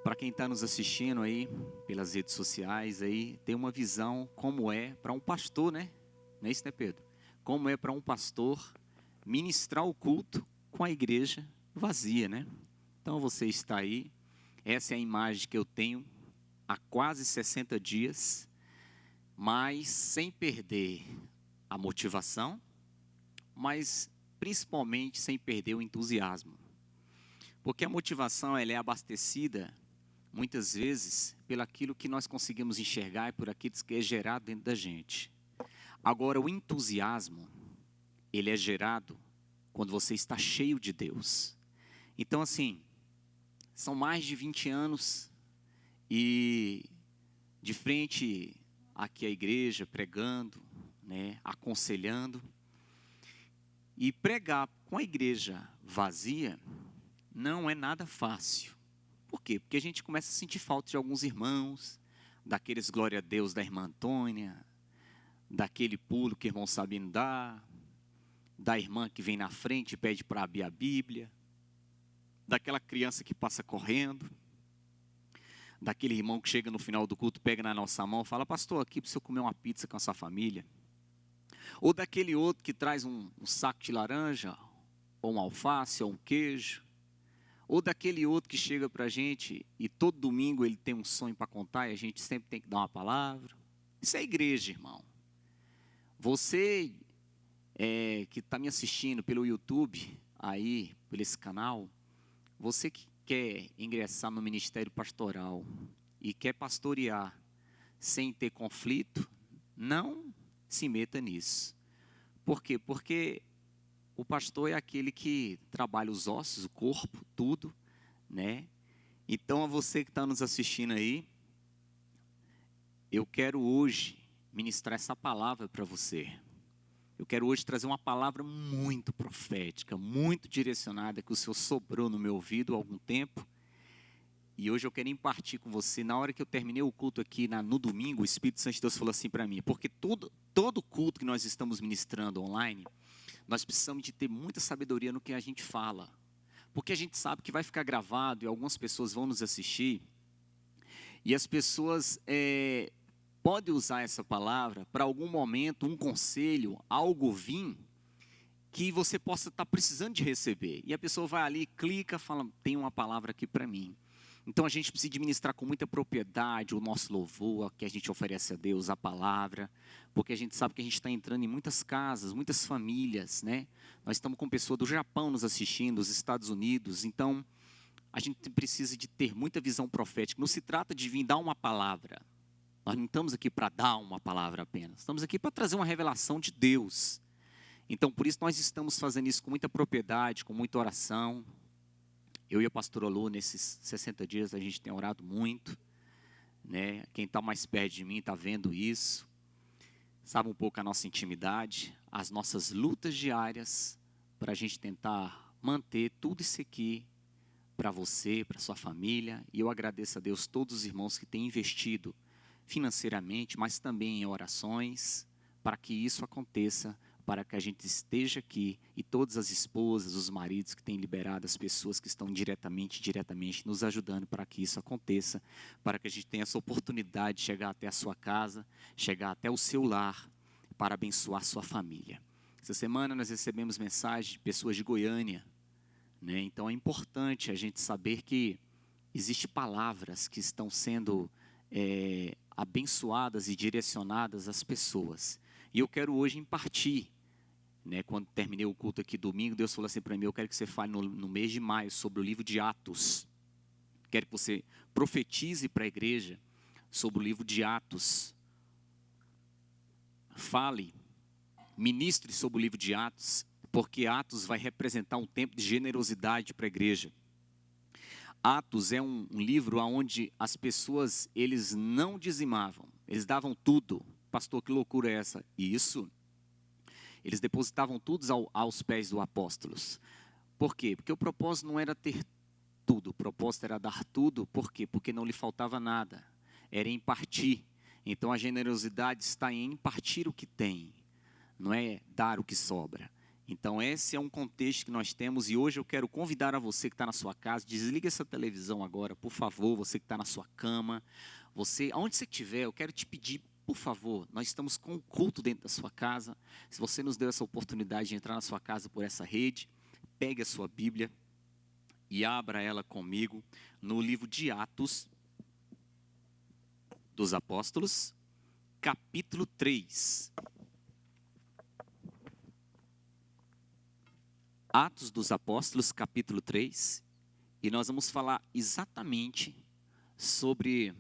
Para quem está nos assistindo aí pelas redes sociais aí, tem uma visão como é para um pastor, né? Não é isso, né, Pedro? Como é para um pastor ministrar o culto com a igreja vazia, né? Então você está aí, essa é a imagem que eu tenho há quase 60 dias, mas sem perder a motivação, mas principalmente sem perder o entusiasmo. Porque a motivação ela é abastecida muitas vezes pelaquilo que nós conseguimos enxergar e por aquilo que é gerado dentro da gente. Agora, o entusiasmo, ele é gerado quando você está cheio de Deus. Então, assim, são mais de 20 anos e de frente aqui à igreja, pregando, né, aconselhando. E pregar com a igreja vazia não é nada fácil. Por quê? Porque a gente começa a sentir falta de alguns irmãos, daqueles glória a Deus da irmã Antônia, daquele pulo que o irmão Sabino dá, da irmã que vem na frente e pede para abrir a Bíblia, daquela criança que passa correndo, daquele irmão que chega no final do culto, pega na nossa mão e fala, pastor, aqui para o senhor comer uma pizza com a sua família. Ou daquele outro que traz um saco de laranja, ou um alface, ou um queijo. Ou daquele outro que chega para a gente e todo domingo ele tem um sonho para contar e a gente sempre tem que dar uma palavra. Isso é igreja, irmão. Você que está me assistindo pelo YouTube, aí, por esse canal, você que quer ingressar no ministério pastoral e quer pastorear sem ter conflito, não se meta nisso. Por quê? Porque o pastor é aquele que trabalha os ossos, o corpo, tudo, né? Então, a você que está nos assistindo aí, eu quero hoje ministrar essa palavra para você. Eu quero hoje trazer uma palavra muito profética, muito direcionada, que o Senhor sobrou no meu ouvido há algum tempo. E hoje eu quero impartir com você, na hora que eu terminei o culto aqui no domingo, o Espírito Santo de Deus falou assim para mim, porque todo culto que nós estamos ministrando online, nós precisamos de ter muita sabedoria no que a gente fala. Porque a gente sabe que vai ficar gravado e algumas pessoas vão nos assistir. E as pessoas podem usar essa palavra para algum momento, um conselho, algo vir que você possa estar precisando de receber. E a pessoa vai ali, clica, fala, tem uma palavra aqui para mim. Então a gente precisa administrar com muita propriedade o nosso louvor que a gente oferece a Deus, a palavra, porque a gente sabe que a gente está entrando em muitas casas, muitas famílias, né? Nós estamos com pessoas do Japão nos assistindo, dos Estados Unidos, então a gente precisa de ter muita visão profética. Não se trata de vir dar uma palavra, nós não estamos aqui para dar uma palavra apenas, estamos aqui para trazer uma revelação de Deus. Então por isso nós estamos fazendo isso com muita propriedade, com muita oração. Eu e a pastora Lu, nesses 60 dias, a gente tem orado muito, né? Quem está mais perto de mim está vendo isso, sabe um pouco a nossa intimidade, as nossas lutas diárias, para a gente tentar manter tudo isso aqui para você, para sua família. E eu agradeço a Deus todos os irmãos que têm investido financeiramente, mas também em orações, para que isso aconteça, para que a gente esteja aqui, e todas as esposas, os maridos que têm liberado, as pessoas que estão diretamente nos ajudando para que isso aconteça, para que a gente tenha essa oportunidade de chegar até a sua casa, chegar até o seu lar, para abençoar a sua família. Essa semana nós recebemos mensagens de pessoas de Goiânia, né? Então é importante a gente saber que existem palavras que estão sendo abençoadas e direcionadas às pessoas. E eu quero hoje impartir, né, quando terminei o culto aqui domingo, Deus falou assim para mim, eu quero que você fale no mês de maio sobre o livro de Atos. Quero que você profetize para a igreja sobre o livro de Atos. Fale, ministre sobre o livro de Atos, porque Atos vai representar um tempo de generosidade para a igreja. Atos é um livro onde as pessoas, eles não dizimavam, eles davam tudo. Pastor, que loucura é essa? Isso. Eles depositavam tudo aos pés dos apóstolos. Por quê? Porque o propósito não era ter tudo, o propósito era dar tudo. Por quê? Porque não lhe faltava nada, era impartir. Então a generosidade está em impartir o que tem, não é dar o que sobra. Então esse é um contexto que nós temos e hoje eu quero convidar a você que está na sua casa, desliga essa televisão agora, por favor, você que está na sua cama, você, aonde você estiver, eu quero te pedir, por favor, nós estamos com um culto dentro da sua casa, se você nos deu essa oportunidade de entrar na sua casa por essa rede, pegue a sua Bíblia e abra ela comigo no livro de Atos dos Apóstolos, capítulo 3. Atos dos Apóstolos, capítulo 3, e nós vamos falar exatamente sobre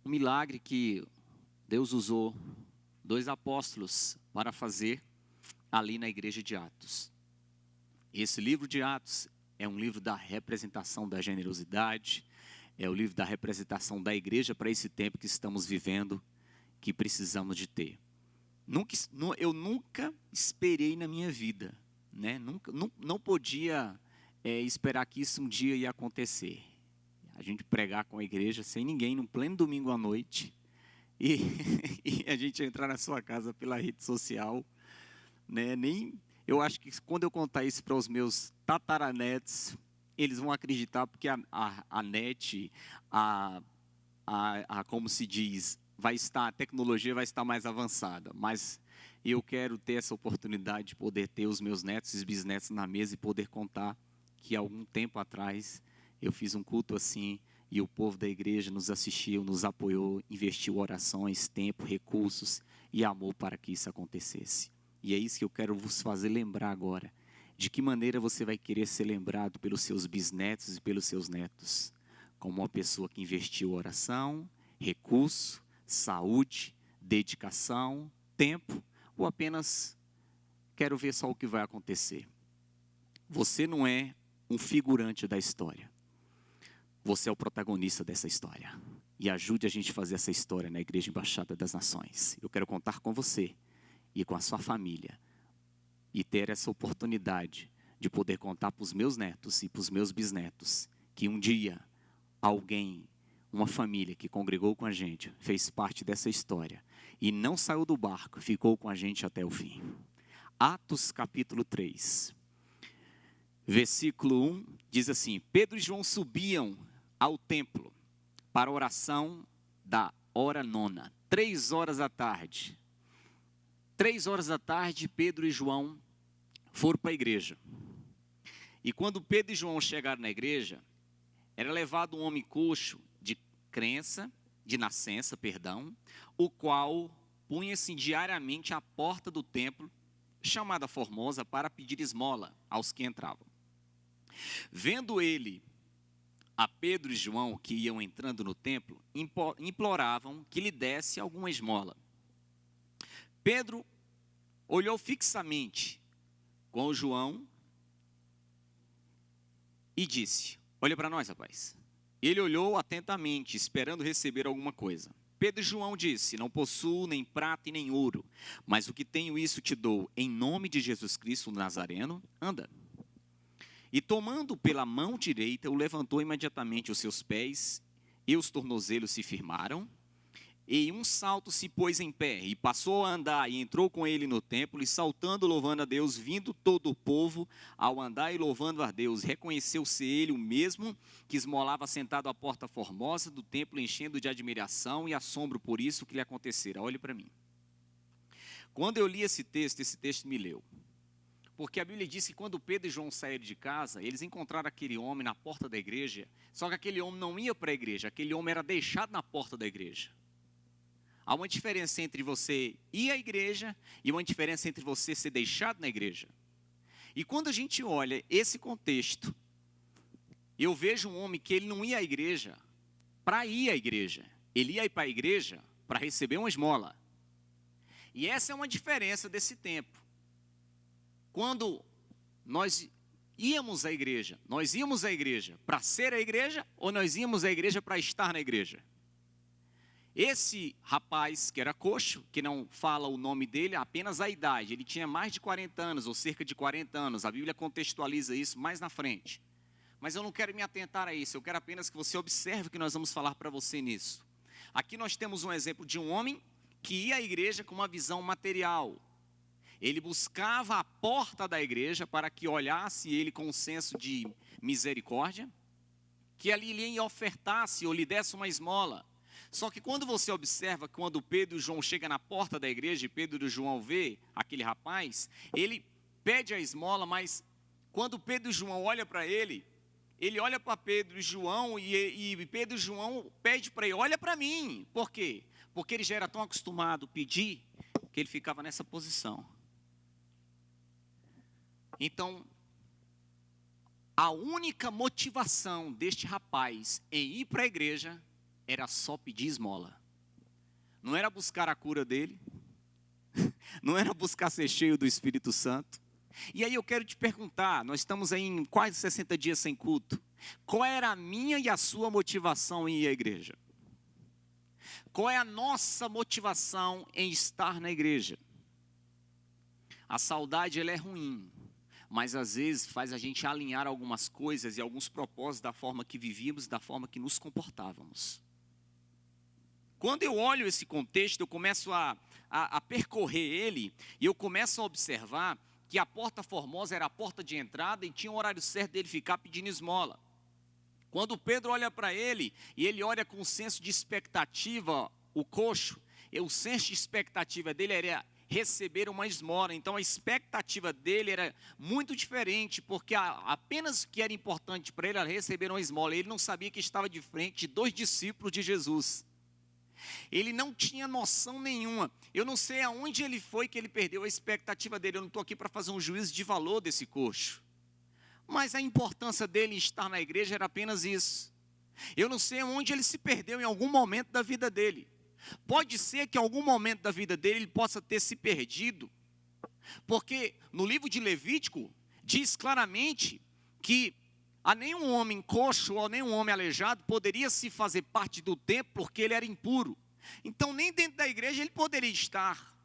um milagre que Deus usou 2 apóstolos para fazer ali na igreja de Atos. Esse livro de Atos é um livro da representação da generosidade, é o livro da representação da igreja para esse tempo que estamos vivendo, que precisamos de ter. Eu nunca esperei na minha vida, né? Não podia esperar que isso um dia ia acontecer. A gente pregar com a igreja sem ninguém, no pleno domingo à noite, e a gente entrar na sua casa pela rede social, né? Eu acho que quando eu contar isso para os meus tataranetos, eles vão acreditar, porque a net, como se diz, a tecnologia vai estar mais avançada, mas eu quero ter essa oportunidade de poder ter os meus netos e bisnetos na mesa e poder contar que algum tempo atrás eu fiz um culto assim e o povo da igreja nos assistiu, nos apoiou, investiu orações, tempo, recursos e amor para que isso acontecesse. E é isso que eu quero vos fazer lembrar agora. De que maneira você vai querer ser lembrado pelos seus bisnetos e pelos seus netos? Como uma pessoa que investiu oração, recurso, saúde, dedicação, tempo, ou apenas quero ver só o que vai acontecer. Você não é um figurante da história. Você é o protagonista dessa história. E ajude a gente a fazer essa história na Igreja Embaixada das Nações. Eu quero contar com você e com a sua família. E ter essa oportunidade de poder contar para os meus netos e para os meus bisnetos que um dia alguém, uma família que congregou com a gente, fez parte dessa história e não saiu do barco, ficou com a gente até o fim. Atos capítulo 3, versículo 1, diz assim: Pedro e João subiam ao templo para a oração da hora nona, 3 horas da tarde. 3 horas da tarde, Pedro e João foram para a igreja. E quando Pedro e João chegaram na igreja, era levado um homem coxo de nascença, o qual punha-se diariamente à porta do templo, chamada Formosa, para pedir esmola aos que entravam. Vendo ele a Pedro e João que iam entrando no templo, imploravam que lhe desse alguma esmola. Pedro olhou fixamente com João e disse: olha para nós, rapaz. Ele olhou atentamente, esperando receber alguma coisa. Pedro e João disse: não possuo nem prata e nem ouro, mas o que tenho isso te dou. Em nome de Jesus Cristo o Nazareno, anda. E tomando pela mão direita, o levantou imediatamente os seus pés, e os tornozelos se firmaram. E um salto se pôs em pé, e passou a andar, e entrou com ele no templo, e saltando, louvando a Deus, vindo todo o povo, ao andar e louvando a Deus, reconheceu-se ele o mesmo, que esmolava sentado à porta formosa do templo, enchendo de admiração e assombro por isso que lhe acontecera. Olhe para mim. Quando eu li esse texto me leu. Porque a Bíblia diz que quando Pedro e João saíram de casa, eles encontraram aquele homem na porta da igreja, só que aquele homem não ia para a igreja, aquele homem era deixado na porta da igreja. Há uma diferença entre você ir à igreja e uma diferença entre você ser deixado na igreja. E quando a gente olha esse contexto, eu vejo um homem que ele não ia à igreja para ir à igreja. Ele ia para a igreja para receber uma esmola. E essa é uma diferença desse tempo. Quando nós íamos à igreja, nós íamos à igreja para ser a igreja ou nós íamos à igreja para estar na igreja? Esse rapaz que era coxo, que não fala o nome dele, apenas a idade, ele tinha mais de 40 anos, ou cerca de 40 anos, a Bíblia contextualiza isso mais na frente. Mas eu não quero me atentar a isso, eu quero apenas que você observe o que nós vamos falar para você nisso. Aqui nós temos um exemplo de um homem que ia à igreja com uma visão material. Ele buscava a porta da igreja para que olhasse ele com um senso de misericórdia, que ali lhe ofertasse ou lhe desse uma esmola. Só que quando você observa, quando Pedro e João chegam na porta da igreja, e Pedro e João vê aquele rapaz, ele pede a esmola, mas quando Pedro e João olham para ele olha para Pedro e João, e Pedro e João pede para ele, olha para mim. Por quê? Porque ele já era tão acostumado a pedir, que ele ficava nessa posição. Então, a única motivação deste rapaz em ir para a igreja era só pedir esmola. Não era buscar a cura dele, não era buscar ser cheio do Espírito Santo. E aí eu quero te perguntar, nós estamos aí em quase 60 dias sem culto. Qual era a minha e a sua motivação em ir à igreja? Qual é a nossa motivação em estar na igreja? A saudade, ela é ruim, mas às vezes faz a gente alinhar algumas coisas e alguns propósitos da forma que vivíamos, da forma que nos comportávamos. Quando eu olho esse contexto, eu começo a percorrer ele, e eu começo a observar que a porta formosa era a porta de entrada e tinha um horário certo dele ficar pedindo esmola. Quando Pedro olha para ele, e ele olha com um senso de expectativa, o coxo, o senso de expectativa dele era receber uma esmola. Então a expectativa dele era muito diferente, porque apenas o que era importante para ele era receber uma esmola. Ele não sabia que estava de frente de 2 discípulos de Jesus. Ele não tinha noção nenhuma. Eu não sei aonde ele foi que ele perdeu a expectativa dele. Eu não estou aqui para fazer um juízo de valor desse coxo. Mas a importância dele estar na igreja era apenas isso. Eu não sei onde ele se perdeu em algum momento da vida dele. Pode ser que em algum momento da vida dele ele possa ter se perdido. Porque no livro de Levítico diz claramente que a nenhum homem coxo ou nenhum homem aleijado poderia se fazer parte do templo porque ele era impuro. Então nem dentro da igreja ele poderia estar.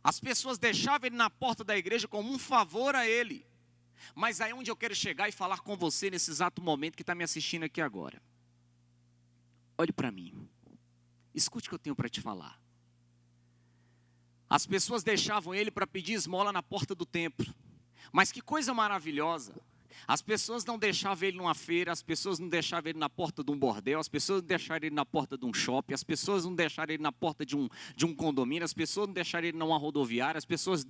As pessoas deixavam ele na porta da igreja como um favor a ele. Mas aí onde eu quero chegar e falar com você nesse exato momento que está me assistindo aqui agora. Olhe para mim. Escute o que eu tenho para te falar. As pessoas deixavam ele para pedir esmola na porta do templo. Mas que coisa maravilhosa. As pessoas não deixavam ele numa feira, as pessoas não deixavam ele na porta de um bordel, as pessoas não deixaram ele na porta de um shopping, as pessoas não deixaram ele na porta de um condomínio, as pessoas não deixaram ele numa rodoviária, as pessoas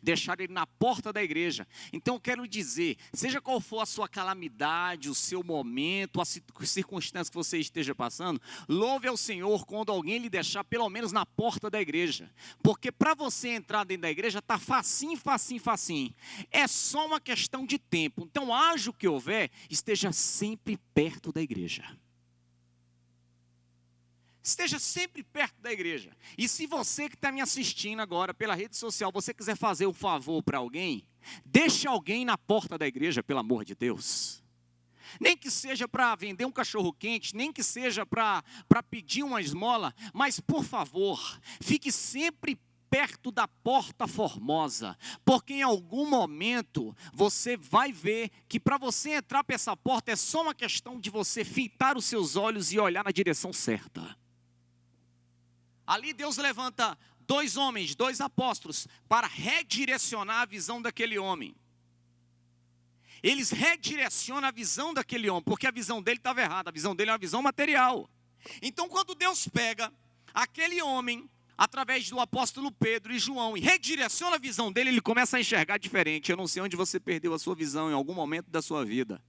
deixaram ele na porta da igreja. Então eu quero dizer, seja qual for a sua calamidade, o seu momento, a circunstância que você esteja passando, louve ao Senhor quando alguém lhe deixar pelo menos na porta da igreja. Porque para você entrar dentro da igreja está facinho, facinho, facinho. É só uma questão de tempo. Então haja o que houver, esteja sempre perto da igreja. Esteja sempre perto da igreja. E se você que está me assistindo agora pela rede social, você quiser fazer um favor para alguém, deixe alguém na porta da igreja, pelo amor de Deus. Nem que seja para vender um cachorro quente, nem que seja para pedir uma esmola, mas por favor, fique sempre perto da porta formosa, porque em algum momento você vai ver que para você entrar para essa porta é só uma questão de você fitar os seus olhos e olhar na direção certa. Ali Deus levanta 2 homens, 2 apóstolos, para redirecionar a visão daquele homem. Eles redirecionam a visão daquele homem, porque a visão dele estava errada, a visão dele é uma visão material. Então quando Deus pega aquele homem, através do apóstolo Pedro e João, e redireciona a visão dele, ele começa a enxergar diferente. Eu não sei onde você perdeu a sua visão em algum momento da sua vida.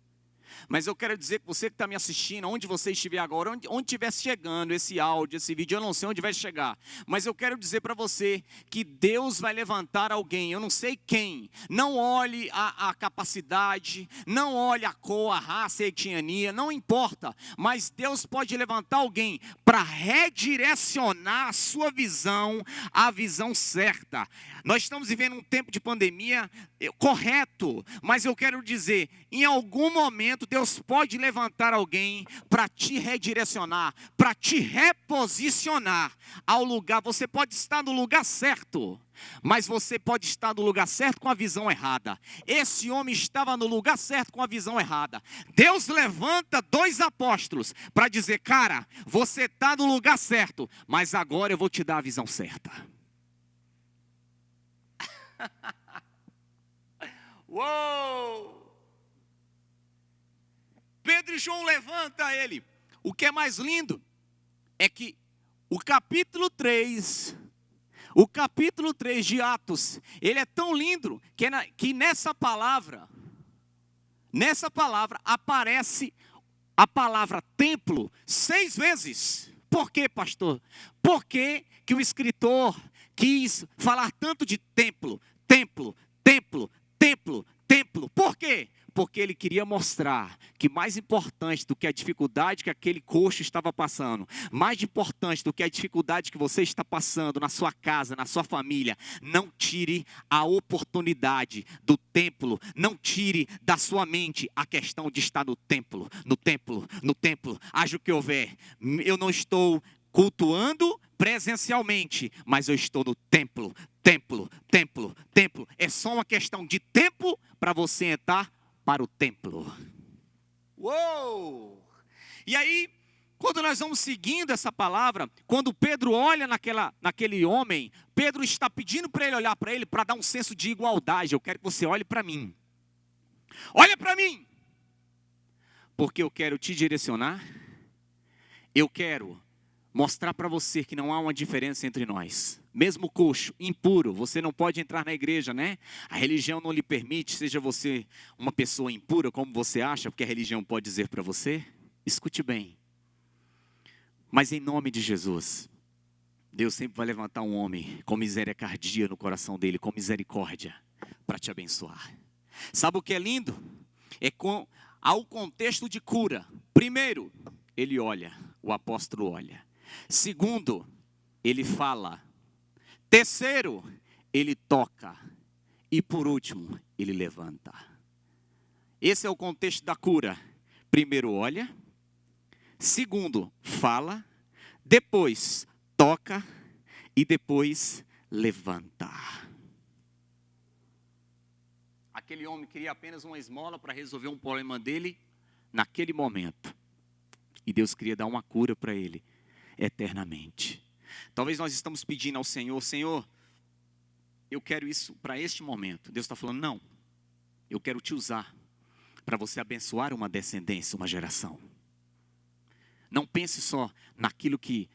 Mas eu quero dizer que você que está me assistindo, onde você estiver agora, onde estiver chegando esse áudio, esse vídeo, eu não sei onde vai chegar. Mas eu quero dizer para você que Deus vai levantar alguém, eu não sei quem. Não olhe a capacidade, não olhe a cor, a raça, a etnia, não importa. Mas Deus pode levantar alguém para redirecionar a sua visão, à visão certa. Nós estamos vivendo um tempo de pandemia, correto, mas eu quero dizer, em algum momento Deus pode levantar alguém para te redirecionar, para te reposicionar ao lugar. Você pode estar no lugar certo, mas você pode estar no lugar certo com a visão errada. Esse homem estava no lugar certo com a visão errada. Deus levanta 2 apóstolos para dizer, cara, você está no lugar certo, mas agora eu vou te dar a visão certa. Uou! Pedro e João levanta ele. O que é mais lindo é que o capítulo 3 de Atos, ele é tão lindo que nessa palavra aparece a palavra templo 6 vezes. Por quê, pastor? Por que o escritor quis falar tanto de templo, templo, templo, templo, templo? Por quê? Porque ele queria mostrar que mais importante do que a dificuldade que aquele coxo estava passando, mais importante do que a dificuldade que você está passando na sua casa, na sua família, não tire a oportunidade do templo, não tire da sua mente a questão de estar no templo, no templo, no templo, haja o que houver. Eu não estou cultuando presencialmente, mas eu estou no templo, templo, templo, templo. É só uma questão de tempo para você entrar para o templo. Uou! E aí, quando nós vamos seguindo essa palavra, quando Pedro olha naquele homem, Pedro está pedindo para ele olhar para ele, para dar um senso de igualdade. Eu quero que você olhe para mim. Olha para mim! Porque eu quero te direcionar. Eu quero mostrar para você que não há uma diferença entre nós. Mesmo coxo, impuro, você não pode entrar na igreja, né? A religião não lhe permite, seja você uma pessoa impura, como você acha, porque a religião pode dizer para você. Escute bem. Mas em nome de Jesus, Deus sempre vai levantar um homem com misericórdia no coração dele, com misericórdia, para te abençoar. Sabe o que é lindo? Há o contexto de cura. Primeiro, ele olha, o apóstolo olha. Segundo, ele fala. Terceiro, ele toca. E por último, ele levanta. Esse é o contexto da cura. Primeiro olha. Segundo, fala. Depois, toca. E depois, levanta. Aquele homem queria apenas uma esmola para resolver um problema dele naquele momento. E Deus queria dar uma cura para ele eternamente. Talvez nós estamos pedindo ao Senhor, Senhor, eu quero isso para este momento. Deus está falando, não, eu quero te usar para você abençoar uma descendência, uma geração. Não pense só naquilo que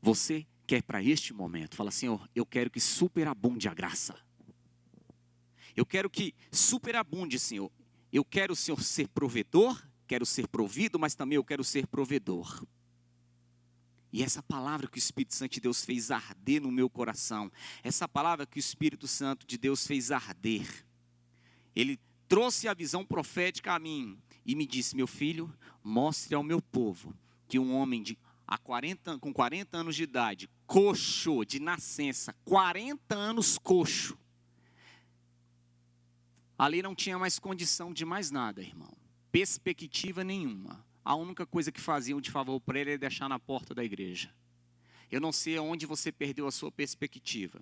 você quer para este momento. Fala, Senhor, eu quero que superabunde a graça. Eu quero que superabunde, Senhor. Eu quero, Senhor, ser provedor, quero ser provido, mas também eu quero ser provedor. E essa palavra que o Espírito Santo de Deus fez arder no meu coração, essa palavra que o Espírito Santo de Deus fez arder, ele trouxe a visão profética a mim e me disse, meu filho, mostre ao meu povo que um homem com 40 anos de idade, coxo de nascença, 40 anos coxo, ali não tinha mais condição de mais nada, irmão, perspectiva nenhuma. A única coisa que faziam de favor para ele é deixar na porta da igreja. Eu não sei onde você perdeu a sua perspectiva.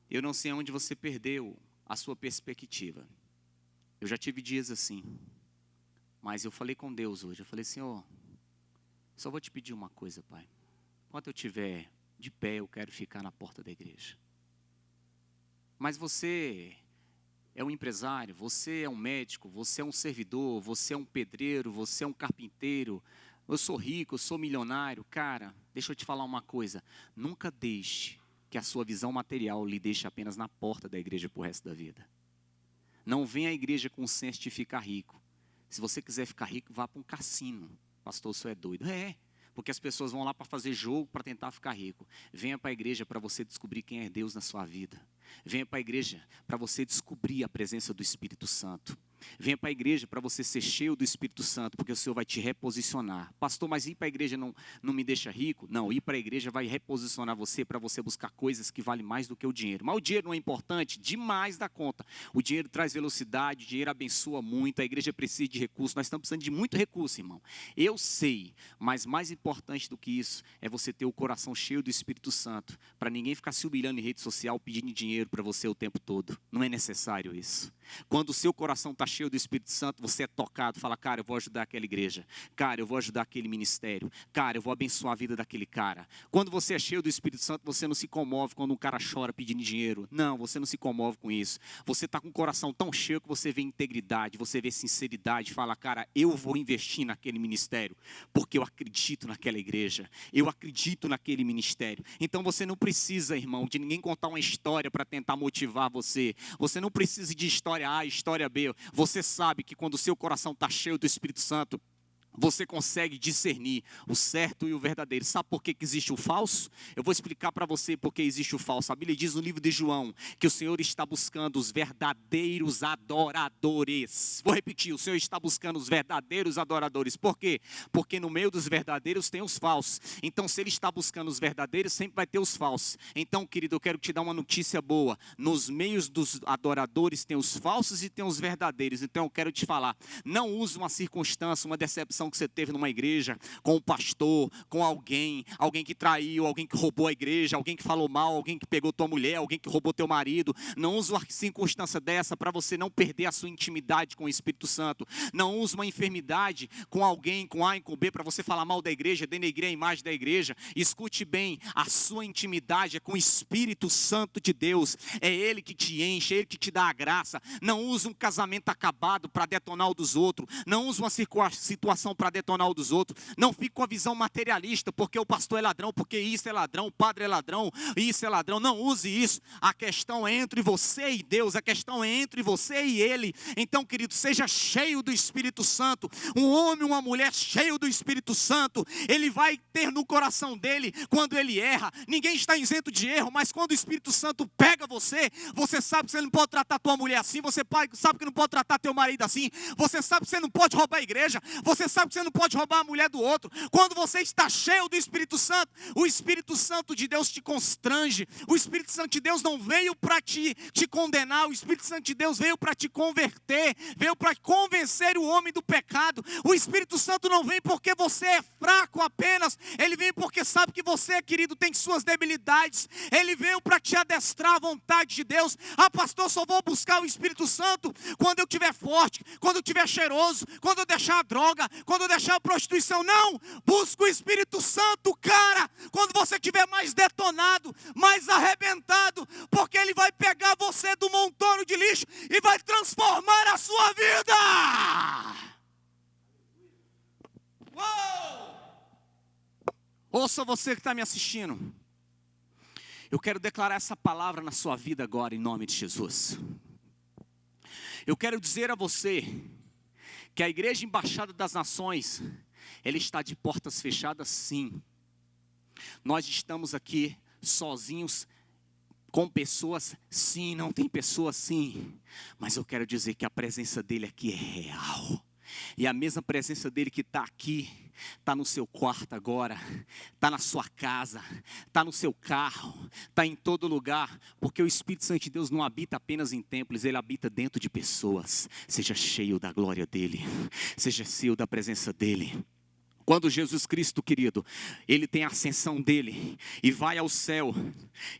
Eu não sei onde você perdeu a sua perspectiva. Eu já tive dias assim. Mas eu falei com Deus hoje. Eu falei, Senhor, só vou te pedir uma coisa, Pai. Enquanto eu estiver de pé, eu quero ficar na porta da igreja. Mas você é um empresário, você é um médico, você é um servidor, você é um pedreiro, você é um carpinteiro, eu sou rico, eu sou milionário. Cara, deixa eu te falar uma coisa, nunca deixe que a sua visão material lhe deixe apenas na porta da igreja para o resto da vida. Não venha à igreja com o senso de ficar rico. Se você quiser ficar rico, vá para um cassino. Pastor, isso é doido. Porque as pessoas vão lá para fazer jogo, para tentar ficar rico. Venha para a igreja para você descobrir quem é Deus na sua vida. Venha para a igreja para você descobrir a presença do Espírito Santo. Venha para a igreja para você ser cheio do Espírito Santo, porque o Senhor vai te reposicionar. Pastor, mas ir para a igreja não me deixa rico? Não, ir para a igreja vai reposicionar você para você buscar coisas que valem mais do que o dinheiro. Mas o dinheiro não é importante? Demais da conta. O dinheiro traz velocidade, o dinheiro abençoa muito, a igreja precisa de recursos, nós estamos precisando de muito recurso, irmão. Eu sei, mas mais importante do que isso é você ter o coração cheio do Espírito Santo, para ninguém ficar se humilhando em rede social pedindo dinheiro para você o tempo todo. Não é necessário isso. Quando o seu coração está cheio do Espírito Santo, você é tocado, fala, cara, eu vou ajudar aquela igreja, cara, eu vou ajudar aquele ministério, cara, eu vou abençoar a vida daquele cara. Quando você é cheio do Espírito Santo, você não se comove quando um cara chora pedindo dinheiro. Não, você não se comove com isso. Você está com o coração tão cheio que você vê integridade, você vê sinceridade, fala, cara, eu vou investir naquele ministério, porque eu acredito naquela igreja, eu acredito naquele ministério. Então você não precisa, irmão, de ninguém contar uma história para tentar motivar você. Você não precisa de história A, história B. Você sabe que quando o seu coração está cheio do Espírito Santo, você consegue discernir o certo e o verdadeiro. Sabe por que existe o falso? Eu vou explicar para você por que existe o falso. A Bíblia diz no livro de João que o Senhor está buscando os verdadeiros adoradores. Vou repetir, o Senhor está buscando os verdadeiros adoradores. Por quê? Porque no meio dos verdadeiros tem os falsos. Então, se Ele está buscando os verdadeiros, sempre vai ter os falsos. Então, querido, eu quero te dar uma notícia boa. Nos meios dos adoradores tem os falsos e tem os verdadeiros. Então, eu quero te falar, não use uma circunstância, uma decepção que você teve numa igreja, com um pastor, com alguém que traiu, alguém que roubou a igreja, alguém que falou mal, alguém que pegou tua mulher, alguém que roubou teu marido. Não use uma circunstância dessa para você não perder a sua intimidade com o Espírito Santo. Não use uma enfermidade com alguém, com A e com B, para você falar mal da igreja, denegrir a imagem da igreja. Escute bem, a sua intimidade é com o Espírito Santo de Deus. É Ele que te enche, é Ele que te dá a graça. Não use um casamento acabado para detonar o dos outros. Não use uma situação para detonar o dos outros. Não fique com a visão materialista, porque o pastor é ladrão, porque isso é ladrão, o padre é ladrão, isso é ladrão. Não use isso. A questão é entre você e Deus, a questão é entre você e Ele. Então, querido, seja cheio do Espírito Santo. Um homem, uma mulher cheio do Espírito Santo, ele vai ter no coração dele, quando ele erra, ninguém está isento de erro, mas quando o Espírito Santo pega você, você sabe que você não pode tratar tua mulher assim, você sabe que não pode tratar teu marido assim, você sabe que você não pode roubar a igreja, você sabe que você não pode roubar a mulher do outro. Quando você está cheio do Espírito Santo, o Espírito Santo de Deus te constrange. O Espírito Santo de Deus não veio para te condenar, o Espírito Santo de Deus veio para te converter, veio para convencer o homem do pecado. O Espírito Santo não vem porque você é fraco apenas, ele vem porque sabe que você, querido, tem suas debilidades. Ele veio para te adestrar à vontade de Deus. Ah, pastor, só vou buscar o Espírito Santo quando eu estiver forte, quando eu estiver cheiroso, quando eu deixar a droga, quando eu deixar a prostituição. Não, busca o Espírito Santo, cara, quando você estiver mais detonado, mais arrebentado, porque Ele vai pegar você do montão de lixo e vai transformar a sua vida. Uou! Ouça você que está me assistindo. Eu quero declarar essa palavra na sua vida agora, em nome de Jesus. Eu quero dizer a você que a Igreja Embaixada das Nações, ela está de portas fechadas, sim. Nós estamos aqui sozinhos, com pessoas, sim, não tem pessoas, sim. Mas eu quero dizer que a presença dele aqui é real. E a mesma presença dele que está aqui, está no seu quarto agora, está na sua casa, está no seu carro, está em todo lugar, porque o Espírito Santo de Deus não habita apenas em templos, ele habita dentro de pessoas. Seja cheio da glória dele, seja cheio da presença dele. Quando Jesus Cristo, querido, ele tem a ascensão dele e vai ao céu,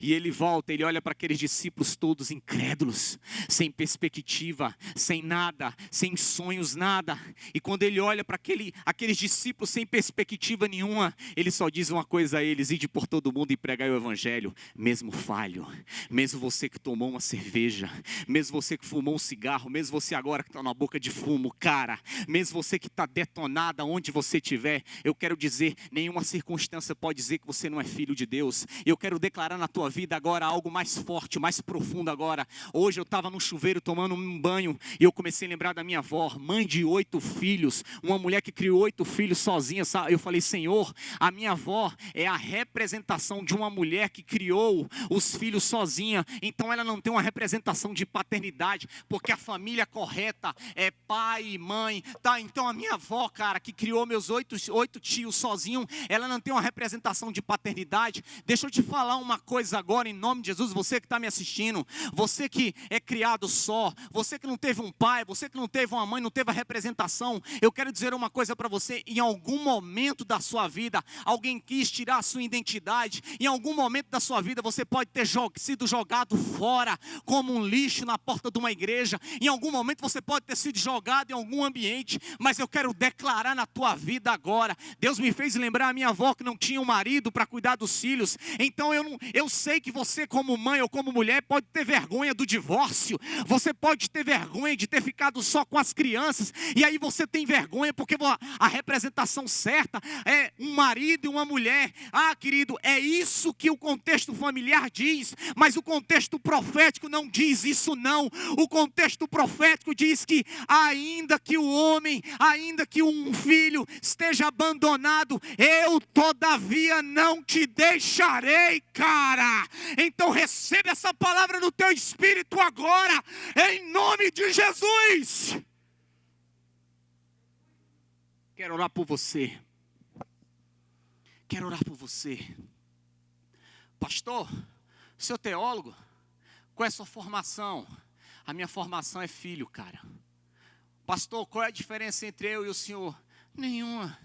e ele volta, ele olha para aqueles discípulos todos incrédulos, sem perspectiva, sem nada, sem sonhos, nada. E quando ele olha para aqueles discípulos sem perspectiva nenhuma, ele só diz uma coisa a eles: ide por todo mundo e pregai o evangelho, mesmo falho, mesmo você que tomou uma cerveja, mesmo você que fumou um cigarro, mesmo você agora que está na boca de fumo, cara, mesmo você que está detonado aonde você estiver. Eu quero dizer, nenhuma circunstância pode dizer que você não é filho de Deus. Eu quero declarar na tua vida agora algo mais forte, mais profundo agora. Hoje eu estava no chuveiro tomando um banho e eu comecei a lembrar da minha avó, mãe de 8 filhos, uma mulher que criou 8 filhos sozinha. Eu falei: Senhor, a minha avó é a representação de uma mulher que criou os filhos sozinha. Então ela não tem uma representação de paternidade, porque a família correta é pai e mãe, tá? Então a minha avó, cara, que criou meus 8 oito tios sozinho, ela não tem uma representação de paternidade. Deixa eu te falar uma coisa agora, em nome de Jesus, você que está me assistindo, você que é criado só, você que não teve um pai, você que não teve uma mãe, não teve a representação, eu quero dizer uma coisa para você: em algum momento da sua vida, alguém quis tirar a sua identidade, em algum momento da sua vida, você pode ter sido jogado fora, como um lixo na porta de uma igreja, em algum momento você pode ter sido jogado em algum ambiente, mas eu quero declarar na tua vida agora. Deus me fez lembrar a minha avó que não tinha um marido para cuidar dos filhos, então eu sei que você como mãe ou como mulher pode ter vergonha do divórcio, você pode ter vergonha de ter ficado só com as crianças, e aí você tem vergonha porque a representação certa é um marido e uma mulher. Querido, é isso que o contexto familiar diz, mas o contexto profético não diz isso não. O contexto profético diz que ainda que o homem, ainda que um filho esteja abandonado, eu todavia não te deixarei, cara. Então receba essa palavra no teu espírito agora, em nome de Jesus. Quero orar por você. Quero orar por você. Pastor, seu teólogo, qual é a sua formação? A minha formação é filho, cara. Pastor, qual é a diferença entre eu e o senhor? Nenhuma.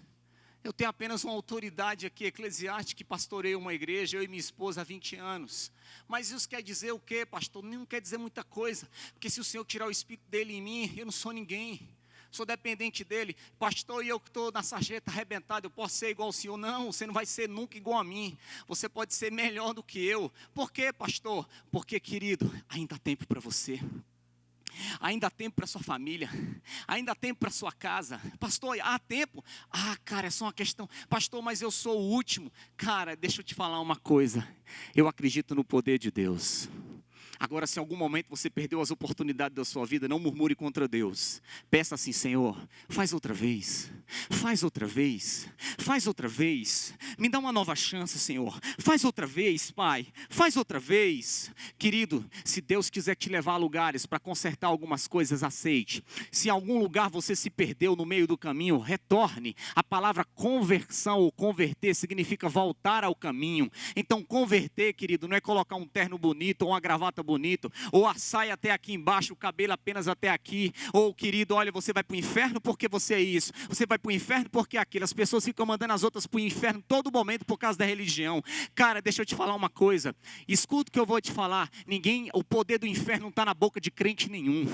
Eu tenho apenas uma autoridade aqui eclesiástica que pastoreio uma igreja, eu e minha esposa há 20 anos. Mas isso quer dizer o quê, pastor? Não quer dizer muita coisa. Porque se o Senhor tirar o espírito dele em mim, eu não sou ninguém. Sou dependente dele. Pastor, e eu que estou na sarjeta arrebentada, eu posso ser igual ao senhor? Não, você não vai ser nunca igual a mim. Você pode ser melhor do que eu. Por quê, pastor? Porque, querido, ainda há tempo para você. Ainda há tempo para sua família. Ainda há tempo para sua casa. Pastor, há tempo? Cara, é só uma questão. Pastor, mas eu sou o último. Cara, deixa eu te falar uma coisa. Eu acredito no poder de Deus. Agora, se em algum momento você perdeu as oportunidades da sua vida, não murmure contra Deus. Peça assim: Senhor, faz outra vez. Faz outra vez. Faz outra vez. Me dá uma nova chance, Senhor. Faz outra vez, Pai. Faz outra vez. Querido, se Deus quiser te levar a lugares para consertar algumas coisas, aceite. Se em algum lugar você se perdeu no meio do caminho, retorne. A palavra conversão ou converter significa voltar ao caminho. Então, converter, querido, não é colocar um terno bonito ou uma gravata bonito, ou a saia até aqui embaixo, o cabelo apenas até aqui, ou querido, olha, você vai para o inferno porque você é isso, você vai para o inferno porque é aquilo. As pessoas ficam mandando as outras para o inferno todo momento por causa da religião. Cara, deixa eu te falar uma coisa, escuta o que eu vou te falar. O poder do inferno não está na boca de crente nenhum,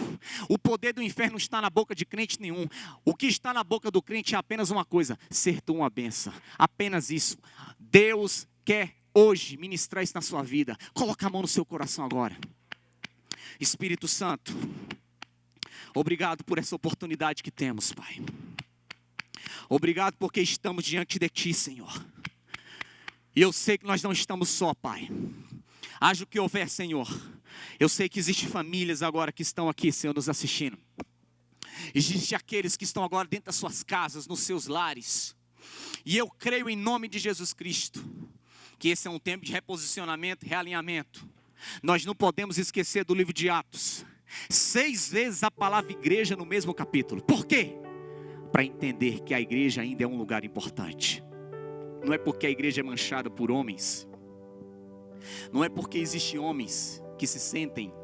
o poder do inferno não está na boca de crente nenhum. O que está na boca do crente é apenas uma coisa: ser tu uma bênção, apenas isso. Deus quer hoje ministrar isso na sua vida. Coloca a mão no seu coração agora. Espírito Santo, obrigado por essa oportunidade que temos, Pai. Obrigado porque estamos diante de Ti, Senhor. E eu sei que nós não estamos só, Pai. Haja o que houver, Senhor. Eu sei que existem famílias agora que estão aqui, Senhor, nos assistindo. Existem aqueles que estão agora dentro das suas casas, nos seus lares. E eu creio em nome de Jesus Cristo que esse é um tempo de reposicionamento, realinhamento. Nós não podemos esquecer do livro de Atos. 6 vezes a palavra igreja no mesmo capítulo. Por quê? Para entender que a igreja ainda é um lugar importante. Não é porque a igreja é manchada por homens. Não é porque existem homens que se sentem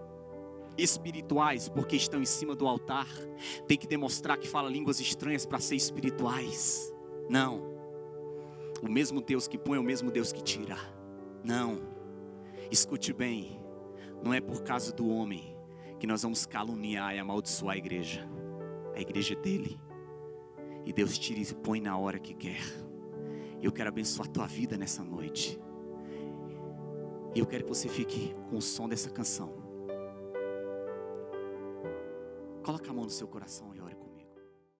espirituais porque estão em cima do altar. Tem que demonstrar que fala línguas estranhas para ser espirituais. Não. O mesmo Deus que põe é o mesmo Deus que tira. Não. Escute bem. Não é por causa do homem que nós vamos caluniar e amaldiçoar a igreja. A igreja é dele. E Deus tira e põe na hora que quer. Eu quero abençoar a tua vida nessa noite. E eu quero que você fique com o som dessa canção. Coloca a mão no seu coração e ore.